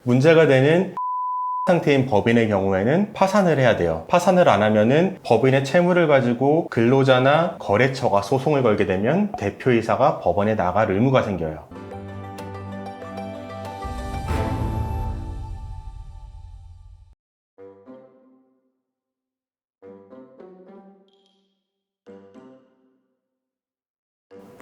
문제가 되는 상태인 법인의 경우에는 파산을 해야 돼요. 파산을 안 하면은 법인의 채무를 가지고 근로자나 거래처가 소송을 걸게 되면 대표이사가 법원에 나갈 의무가 생겨요.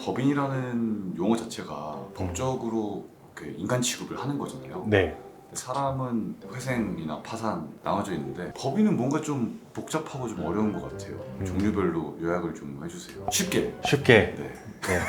법인이라는 용어 자체가 법적으로 그 인간 취급을 하는 거잖아요. 네. 사람은 회생이나 파산 나눠져 있는데 법인은 뭔가 좀 복잡하고 좀 어려운 것 같아요. 종류별로 요약을 좀 해주세요. 쉽게. 네. 네.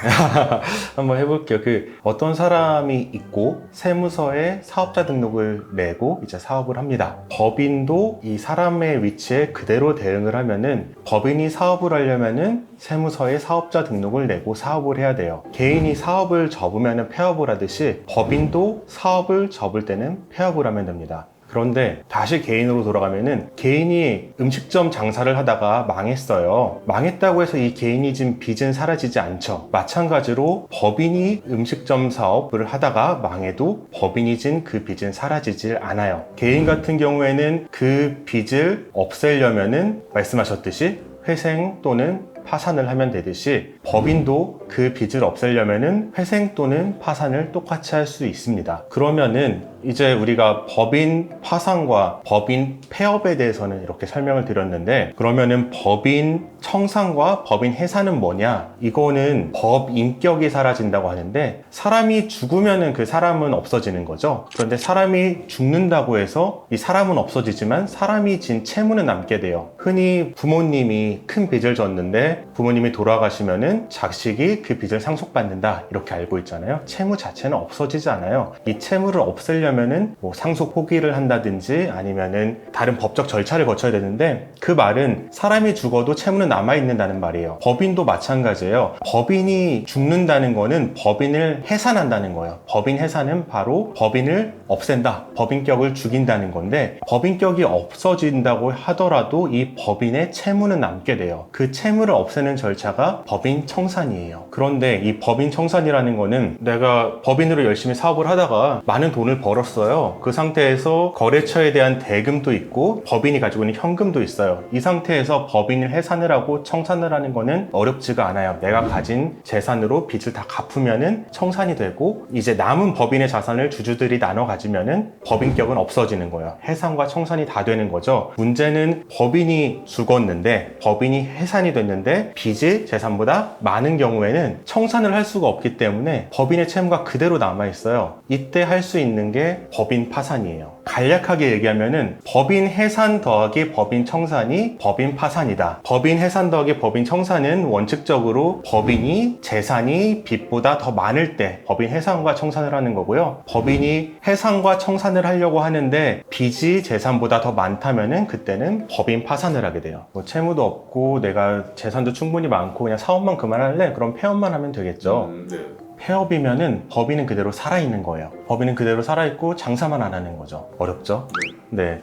한번 해볼게요. 어떤 사람이 있고 세무서에 사업자 등록을 내고 이제 사업을 합니다. 법인도 이 사람의 위치에 그대로 대응을 하면은 법인이 사업을 하려면은 세무서에 사업자 등록을 내고 사업을 해야 돼요. 개인이 사업을 접으면은 폐업을 하듯이 법인도 사업을 접을 때는 폐업을 하면 됩니다. 그런데 다시 개인으로 돌아가면은 개인이 음식점 장사를 하다가 망했어요. 망했다고 해서 이 개인이 진 빚은 사라지지 않죠. 마찬가지로 법인이 음식점 사업을 하다가 망해도 법인이 진 그 빚은 사라지질 않아요. 개인 같은 경우에는 그 빚을 없애려면은 말씀하셨듯이 회생 또는 파산을 하면 되듯이 법인도 그 빚을 없애려면은 회생 또는 파산을 똑같이 할 수 있습니다. 그러면은 이제 우리가 법인 파산과 법인 폐업에 대해서는 이렇게 설명을 드렸는데, 그러면은 법인 청산과 법인 해산은 뭐냐? 이거는 법 인격이 사라진다고 하는데, 사람이 죽으면은 그 사람은 없어지는 거죠. 그런데 사람이 죽는다고 해서 이 사람은 없어지지만 사람이 진 채무는 남게 돼요. 흔히 부모님이 큰 빚을 졌는데 부모님이 돌아가시면은 자식이 그 빚을 상속받는다, 이렇게 알고 있잖아요. 채무 자체는 없어지지 않아요. 이 채무를 없애려면은 뭐 상속 포기를 한다든지 아니면은 다른 법적 절차를 거쳐야 되는데, 그 말은 사람이 죽어도 채무는 남아있는다는 말이에요. 법인도 마찬가지예요. 법인이 죽는다는 거는 법인을 해산한다는 거예요. 법인 해산은 바로 법인을 없앤다, 법인격을 죽인다는 건데, 법인격이 없어진다고 하더라도 이 법인의 채무는 남게 돼요. 그 채무를 없애는 절차가 법인 청산이에요. 그런데 이 법인 청산이라는 거는 내가 법인으로 열심히 사업을 하다가 많은 돈을 벌었어요. 그 상태에서 거래처에 대한 대금도 있고 법인이 가지고 있는 현금도 있어요. 이 상태에서 법인을 해산을 하고 청산을 하는 거는 어렵지가 않아요. 내가 가진 재산으로 빚을 다 갚으면은 청산이 되고, 이제 남은 법인의 자산을 주주들이 나눠 가지면은 법인격은 없어지는 거예요. 해산과 청산이 다 되는 거죠. 문제는 법인이 죽었는데, 법인이 해산이 됐는데 빚이 재산보다 많은 경우에는 청산을 할 수가 없기 때문에 법인의 채무가 그대로 남아있어요. 이때 할 수 있는 게 법인 파산이에요. 간략하게 얘기하면은 법인 해산 더하기 법인 청산이 법인 파산이다. 법인 해산 더하기 법인 청산은 원칙적으로 법인이 재산이 빚보다 더 많을 때 법인 해산과 청산을 하는 거고요. 법인이 해산과 청산을 하려고 하는데 빚이 재산보다 더 많다면은 그때는 법인 파산을 하게 돼요. 뭐 채무도 없고 내가 재산도 충분히 많고 그냥 사업만 그만할래? 그럼 폐업만 하면 되겠죠. 네. 폐업이면은 법인은 그대로 살아있는 거예요. 법인은 그대로 살아있고 장사만 안 하는 거죠. 어렵죠? 네.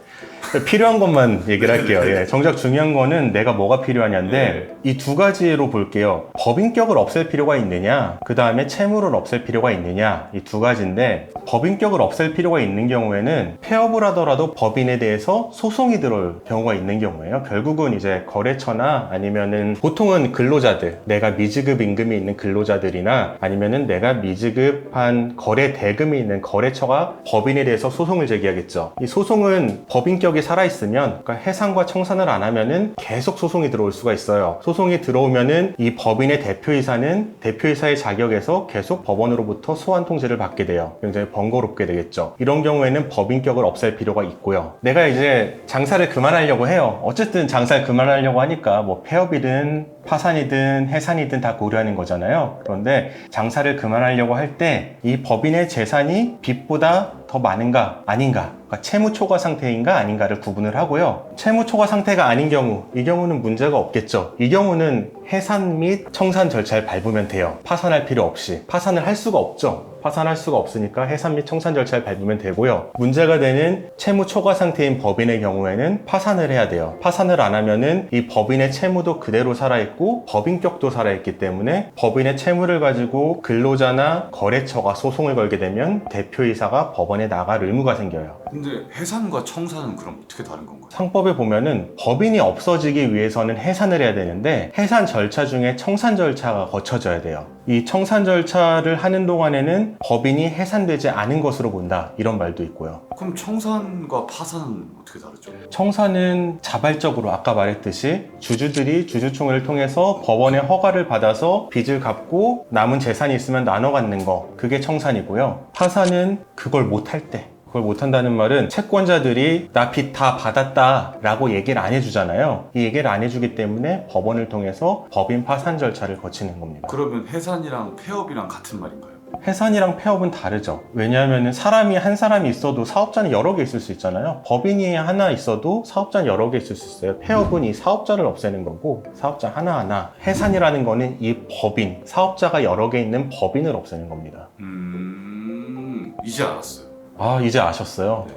필요한 것만 얘기를 할게요. 예, 정작 중요한 거는 내가 뭐가 필요하냐인데, 이 두 가지로 볼게요. 법인격을 없앨 필요가 있느냐, 그 다음에 채무를 없앨 필요가 있느냐, 이 두 가지인데, 법인격을 없앨 필요가 있는 경우에는 폐업을 하더라도 법인에 대해서 소송이 들어올 경우가 있는 경우예요. 결국은 이제 거래처나 아니면은 보통은 근로자들, 내가 미지급 임금이 있는 근로자들이나 아니면은 내가 미지급한 거래 대금이 있는 거래처가 법인에 대해서 소송을 제기하겠죠. 이 소송은 법인격이 살아있으면, 그러니까 해산과 청산을 안 하면은 계속 소송이 들어올 수가 있어요. 소송이 들어오면은 이 법인의 대표이사는 대표이사의 자격에서 계속 법원으로부터 소환 통지를 받게 돼요. 굉장히 번거롭게 되겠죠. 이런 경우에는 법인격을 없앨 필요가 있고요. 내가 이제 장사를 그만하려고 해요. 어쨌든 장사를 그만하려고 하니까 뭐 폐업이든 파산이든 해산이든 다 고려하는 거잖아요. 그런데 장사를 그만하려고 할 때 이 법인의 재산이 빚보다 더 많은가 아닌가, 그러니까 채무 초과 상태인가 아닌가를 구분을 하고요. 채무 초과 상태가 아닌 경우, 이 경우는 문제가 없겠죠. 이 경우는 해산 및 청산 절차를 밟으면 돼요. 파산할 필요 없이. 파산을 할 수가 없죠. 파산할 수가 없으니까 해산 및 청산 절차를 밟으면 되고요. 문제가 되는 채무 초과 상태인 법인의 경우에는 파산을 해야 돼요. 파산을 안 하면은 이 법인의 채무도 그대로 살아있고 법인격도 살아있기 때문에 법인의 채무를 가지고 근로자나 거래처가 소송을 걸게 되면 대표이사가 법원에 나갈 의무가 생겨요. 근데 해산과 청산은 그럼 어떻게 다른 건가요? 상법에 보면은 법인이 없어지기 위해서는 해산을 해야 되는데 해산 절차 중에 청산 절차가 거쳐져야 돼요. 이 청산 절차를 하는 동안에는 법인이 해산되지 않은 것으로 본다, 이런 말도 있고요. 그럼 청산과 파산은 어떻게 다르죠? 청산은 자발적으로 아까 말했듯이 주주들이 주주총회를 통해서 법원의 허가를 받아서 빚을 갚고 남은 재산이 있으면 나눠 갖는 거, 그게 청산이고요. 파산은 그걸 못할 때, 그걸 못한다는 말은 채권자들이 나 빚 다 받았다 라고 얘기를 안 해주잖아요. 이 얘기를 안 해주기 때문에 법원을 통해서 법인 파산 절차를 거치는 겁니다. 그러면 해산이랑 폐업이랑 같은 말인가요? 해산이랑 폐업은 다르죠. 왜냐하면 사람이 한 사람이 있어도 사업자는 여러 개 있을 수 있잖아요. 법인이 하나 있어도 사업자는 여러 개 있을 수 있어요. 폐업은 이 사업자를 없애는 거고, 사업자 하나하나. 해산이라는 거는 이 법인, 사업자가 여러 개 있는 법인을 없애는 겁니다. 이제 알았어요. 아, 이제 아셨어요? 네.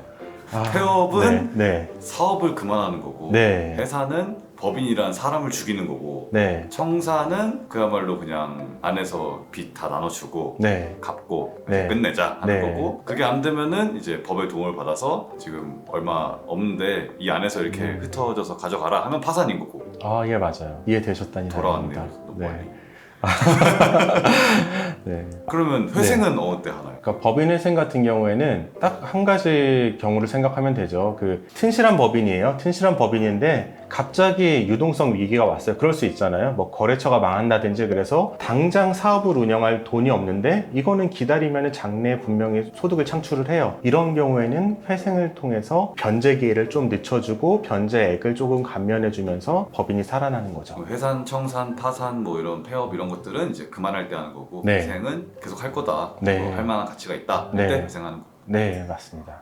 아, 폐업은 네. 사업을 그만하는 거고, 네. 해산은 법인이란 사람을 죽이는 거고, 네. 청산은 그야말로 그냥 안에서 빚 다 나눠주고 네. 갚고 네. 끝내자 하는 네. 거고, 그게 안 되면은 이제 법의 도움을 받아서 지금 얼마 없는데 이 안에서 이렇게 흩어져서 가져가라 하면 파산인 거고. 아, 예, 맞아요. 이해되셨다니 돌아왔네요. 다행입니다. 너무 네. 많이. 네. 그러면 회생은 어때 하나요? 그러니까 법인회생 같은 경우에는 딱 한 가지 경우를 생각하면 되죠. 그 튼실한 법인이에요. 튼실한 법인인데 갑자기 유동성 위기가 왔어요. 그럴 수 있잖아요. 뭐 거래처가 망한다든지, 그래서 당장 사업을 운영할 돈이 없는데 이거는 기다리면 장래에 분명히 소득을 창출을 해요. 이런 경우에는 회생을 통해서 변제 기회를 좀 늦춰주고 변제액을 조금 감면해주면서 법인이 살아나는 거죠. 해산, 청산, 파산, 뭐 이런 폐업 이런 것들은 이제 그만할 때 하는 거고, 네. 회생은 계속 할 거다. 네. 뭐 할 만한 가치가 있다. 네. 그때 회생하는 거. 네, 맞습니다.